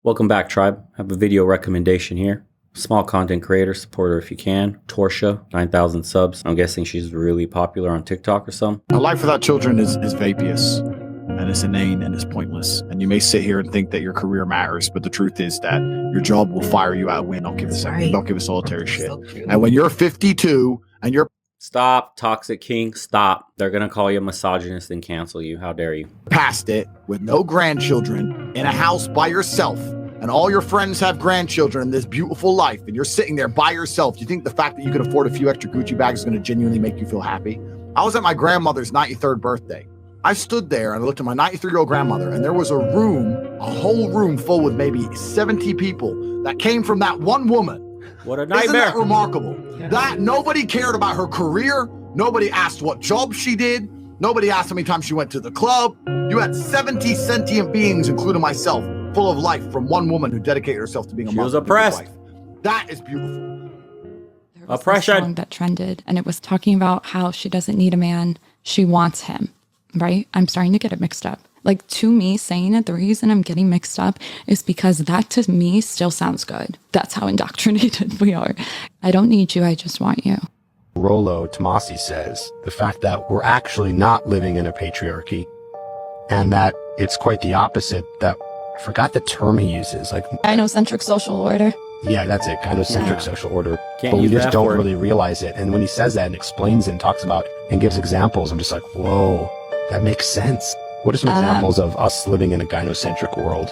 Welcome back, tribe. I have a video recommendation here. Small content creator, support her if you can. Torsha, 9,000 subs. I'm guessing she's really popular on TikTok or something. A life without children is vapious, and it's inane, and it's pointless. And you may sit here and think that your career matters, but the truth is that your job will fire you out when don't give a second. Don't give a solitary shit. So and when you're 52 and you're Stop, Toxic King, stop. They're gonna call you a misogynist and cancel you. How dare you? past it with no grandchildren in a house by yourself, and all your friends have grandchildren in this beautiful life, and you're sitting there by yourself, do you think the fact that you can afford a few extra Gucci bags is going to genuinely make you feel happy? I was at my grandmother's 93rd birthday. I stood there and I looked at my 93-year-old grandmother, and there was a whole room full with maybe 70 people that came from that one woman. What a nightmare. Isn't that remarkable? Yeah. That nobody cared about her career. Nobody asked what job she did. Nobody asked how many times she went to the club. You had 70 sentient beings, including myself, full of life from one woman who dedicated herself to being a mother. She was oppressed. That is beautiful. There was a song that trended, and it was talking about how she doesn't need a man. She wants him, right? I'm starting to get it mixed up. Like, to me, saying it, the reason I'm getting mixed up is because that to me still sounds good. That's how indoctrinated we are. I don't need you. I just want you. Rollo Tomasi says the fact that we're actually not living in a patriarchy, and that it's quite the opposite. That I forgot the term he uses, like gynocentric social order. Yeah, that's it, gynocentric social order. Can't but we use just that don't word. really realize it. And when he says that and explains it and talks about and gives examples, I'm just like, whoa, that makes sense. What are some examples of us living in a gynocentric world?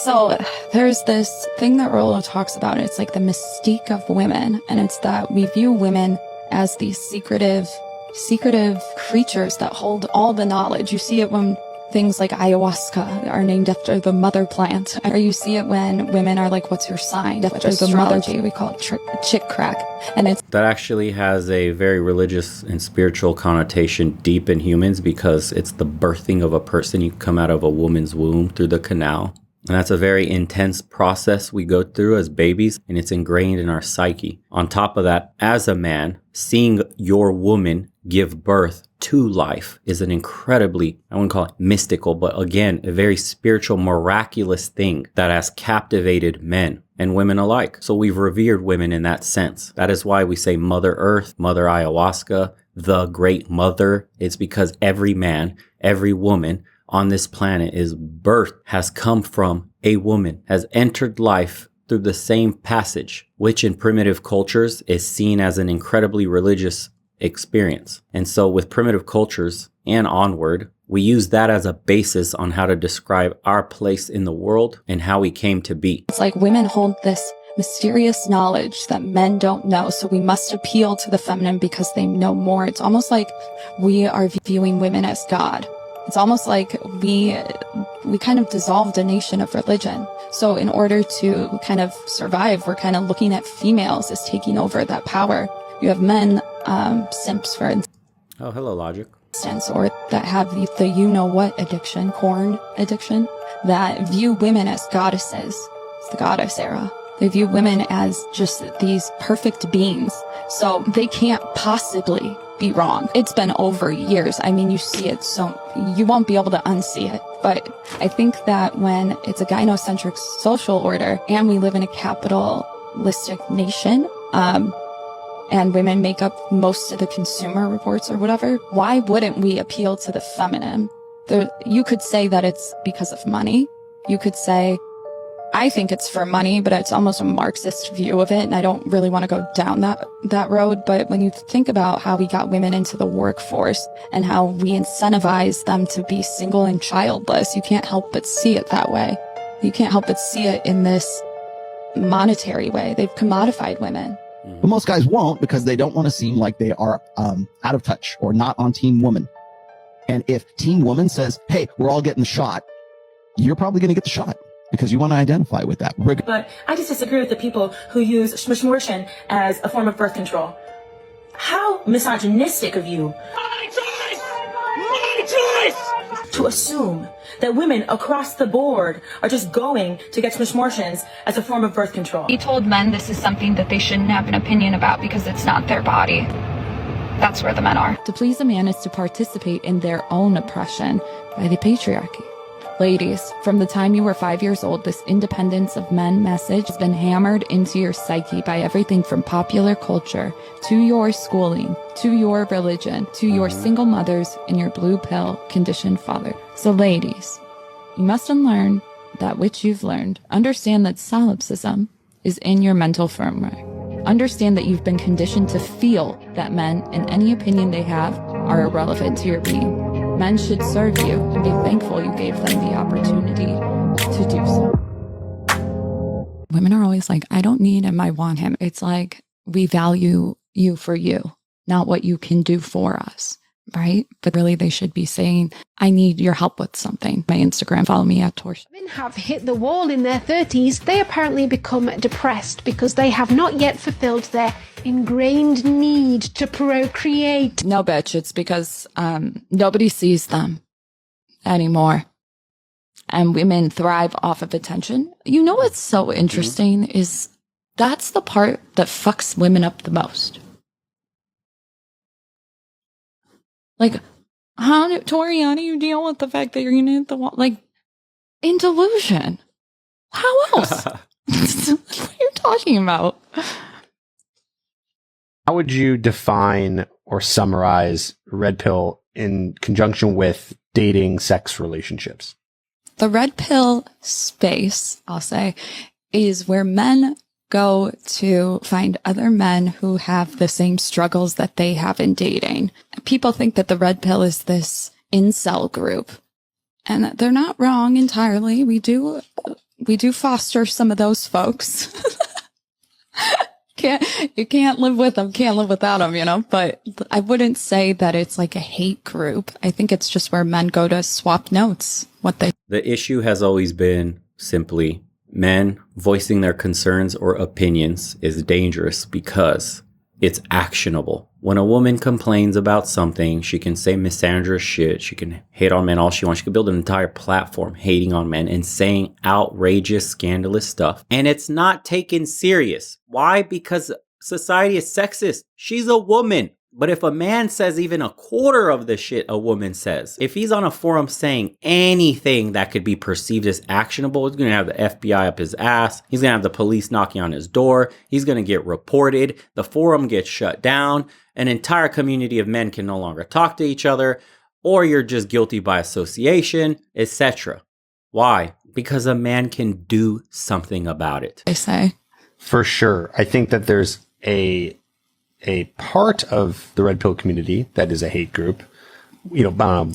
So there's this thing that Rollo talks about. It's like the mystique of women. And it's that we view women as these secretive creatures that hold all the knowledge. You see it when things like ayahuasca are named after the mother plant. Or you see it when women are like, what's your sign? After the mother, we call it chick crack. And it's That actually has a very religious and spiritual connotation deep in humans, because it's the birthing of a person. You come out of a woman's womb through the canal. And that's a very intense process we go through as babies, and it's ingrained in our psyche. On top of that, as a man, seeing your woman give birth to life is an incredibly, I wouldn't call it mystical, but again, a very spiritual, miraculous thing that has captivated men and women alike. So we've revered women in that sense. That is why we say Mother Earth, Mother Ayahuasca, the Great Mother. It's because every man, every woman on this planet is birth has come from a woman, has entered life through the same passage, which in primitive cultures is seen as an incredibly religious experience. And so with primitive cultures and onward, we use that as a basis on how to describe our place in the world and how we came to be. It's like women hold this mysterious knowledge that men don't know. So we must appeal to the feminine because they know more. It's almost like we are viewing women as God. It's almost like we kind of dissolved a nation of religion. So in order to kind of survive, we're kind of looking at females as taking over that power. You have men, simps, for instance. Oh, hello, Logic. Or that have the you-know-what addiction, corn addiction, that view women as goddesses. It's the goddess era. They view women as just these perfect beings. So they can't possibly be wrong. It's been over years. I mean, you see it, so you won't be able to unsee it. But I think that when it's a gynocentric social order and we live in a capitalistic nation, and women make up most of the consumer reports or whatever, why wouldn't we appeal to the feminine? You could say that it's because of money. You could say, I think it's for money, but it's almost a Marxist view of it, and I don't really want to go down that road. But when you think about how we got women into the workforce and how we incentivize them to be single and childless, you can't help but see it that way. You can't help but see it in this monetary way. They've commodified women. But most guys won't, because they don't want to seem like they are out of touch or not on Team Woman. And if Team Woman says, hey, we're all getting the shot, you're probably going to get the shot because you want to identify with that. But I just disagree with the people who use shmishmorshin as a form of birth control. How misogynistic of you. My choice! My choice! To assume that women across the board are just going to get shmishmorshins as a form of birth control. He told men this is something that they shouldn't have an opinion about because it's not their body. That's where the men are. To please a man is to participate in their own oppression by the patriarchy. Ladies, from the time you were 5 years old, this independence of men message has been hammered into your psyche by everything from popular culture to your schooling, to your religion, to your single mothers and your blue pill conditioned father. So ladies, you must unlearn that which you've learned. Understand that solipsism is in your mental firmware. Understand that you've been conditioned to feel that men and any opinion they have are irrelevant to your being. Men should serve you and be thankful you gave them the opportunity to do so. Women are always like, I don't need him, I want him. It's like, we value you for you, not what you can do for us, right? But really, they should be saying, I need your help with something. My Instagram, follow me at Torch. Women have hit the wall in their 30s. They apparently become depressed because they have not yet fulfilled their ingrained need to procreate. No, bitch, it's because nobody sees them anymore. And women thrive off of attention. You know what's so interesting is that's the part that fucks women up the most. Like, Tori, how do you deal with the fact that you're going to hit the wall? Like, in delusion. How else? What are you talking about? How would you define or summarize red pill in conjunction with dating sex relationships? The red pill space, I'll say, is where men go to find other men who have the same struggles that they have in dating. People think that the red pill is this incel group, and they're not wrong entirely. We do foster some of those folks. You can't live with them, can't live without them, you know, but I wouldn't say that it's like a hate group. I think it's just where men go to swap notes. The issue has always been simply men voicing their concerns or opinions is dangerous because it's actionable. When a woman complains about something, she can say misandrous shit. She can hate on men all she wants. She can build an entire platform hating on men and saying outrageous, scandalous stuff. And it's not taken serious. Why? Because society is sexist. She's a woman. But if a man says even a quarter of the shit a woman says, if he's on a forum saying anything that could be perceived as actionable, he's going to have the FBI up his ass. He's going to have the police knocking on his door. He's going to get reported. The forum gets shut down. An entire community of men can no longer talk to each other, or you're just guilty by association, etc. Why? Because a man can do something about it. I say. For sure. I think that there's a part of the red pill community that is a hate group. You know,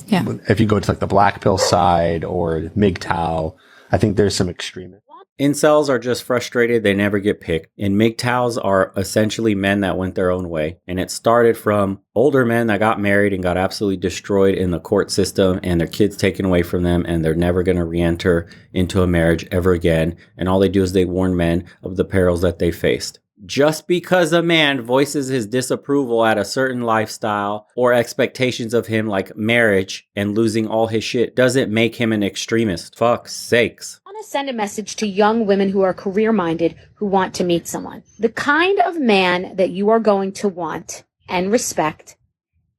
if you go to like the black pill side or MGTOW, I think there's some extremists. Incels are just frustrated they never get picked. And MGTOWs are essentially men that went their own way. And it started from older men that got married and got absolutely destroyed in the court system and their kids taken away from them and they're never going to re-enter into a marriage ever again. And all they do is they warn men of the perils that they faced. Just because a man voices his disapproval at a certain lifestyle or expectations of him like marriage and losing all his shit doesn't make him an extremist. Fuck's sakes. I want to send a message to young women who are career-minded who want to meet someone. The kind of man that you are going to want and respect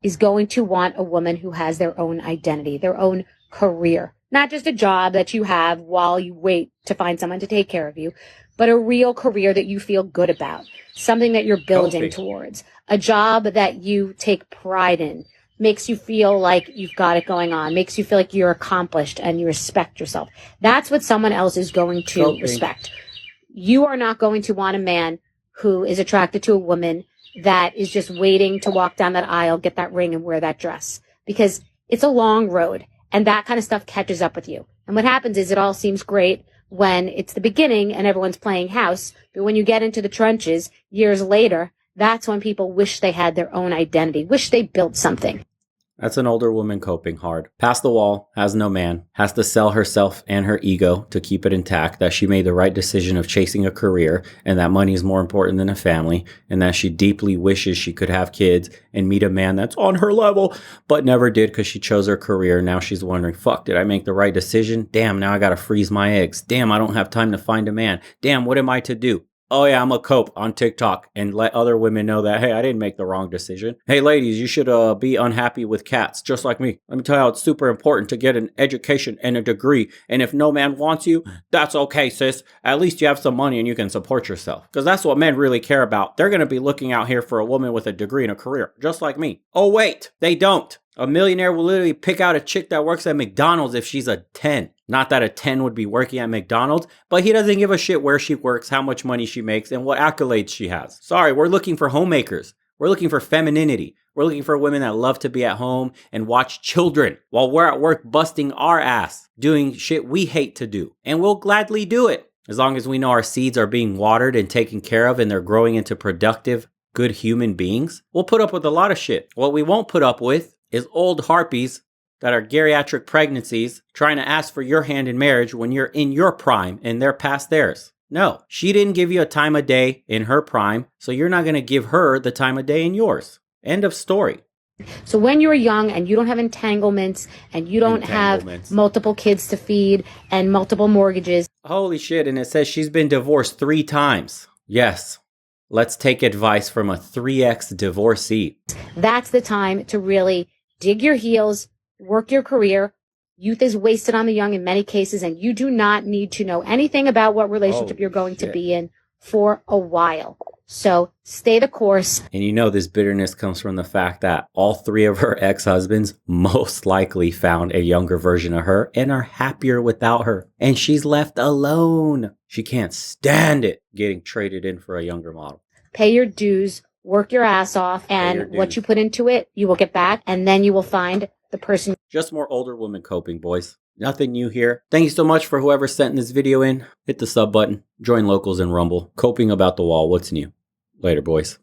is going to want a woman who has their own identity, their own career. Not just a job that you have while you wait to find someone to take care of you, but a real career that you feel good about, something that you're building towards, a job that you take pride in, makes you feel like you've got it going on, makes you feel like you're accomplished and you respect yourself. That's what someone else is going to respect. You are not going to want a man who is attracted to a woman that is just waiting to walk down that aisle, get that ring and wear that dress, because it's a long road and that kind of stuff catches up with you. And what happens is it all seems great when it's the beginning and everyone's playing house. But when you get into the trenches years later, that's when people wish they had their own identity, wish they built something. That's an older woman coping hard. Past the wall, has no man, has to sell herself and her ego to keep it intact, that she made the right decision of chasing a career and that money is more important than a family, and that she deeply wishes she could have kids and meet a man that's on her level, but never did because she chose her career. Now she's wondering, fuck, did I make the right decision? Damn, now I gotta freeze my eggs. Damn, I don't have time to find a man. Damn, what am I to do? oh yeah, I'm a cope on TikTok and let other women know that, hey, I didn't make the wrong decision. Hey ladies, you should be unhappy with cats just like me. Let me tell you how it's super important to get an education and a degree. And if no man wants you, that's okay, sis. At least you have some money and you can support yourself. Because that's what men really care about. They're going to be looking out here for a woman with a degree and a career, just like me. Oh wait, they don't. A millionaire will literally pick out a chick that works at McDonald's if she's a 10. Not that a 10 would be working at McDonald's, but he doesn't give a shit where she works, how much money she makes, and what accolades she has. Sorry, we're looking for homemakers. We're looking for femininity. We're looking for women that love to be at home and watch children while we're at work busting our ass, doing shit we hate to do. And we'll gladly do it. As long as we know our seeds are being watered and taken care of and they're growing into productive, good human beings, we'll put up with a lot of shit. What we won't put up with is old harpies that are geriatric pregnancies trying to ask for your hand in marriage when you're in your prime and they're past theirs. No, she didn't give you a time of day in her prime, so you're not going to give her the time of day in yours. End of story. So when you're young and you don't have entanglements and you don't have multiple kids to feed and multiple mortgages. Holy shit, and it says she's been divorced 3 times. Yes. Let's take advice from a 3X divorcee. That's the time to really dig your heels, work your career. Youth is wasted on the young in many cases, and you do not need to know anything about what relationship you're going to be in for a while. So stay the course. And you know this bitterness comes from the fact that all 3 of her ex-husbands most likely found a younger version of her and are happier without her. And she's left alone. She can't stand it getting traded in for a younger model. Pay your dues, work your ass off, and what you put into it, you will get back, and then you will find the person. Just more older women coping, boys. Nothing new here. Thank you so much for whoever sent this video in. Hit the sub button, join locals and Rumble. Coping about the wall, what's new? Later, boys.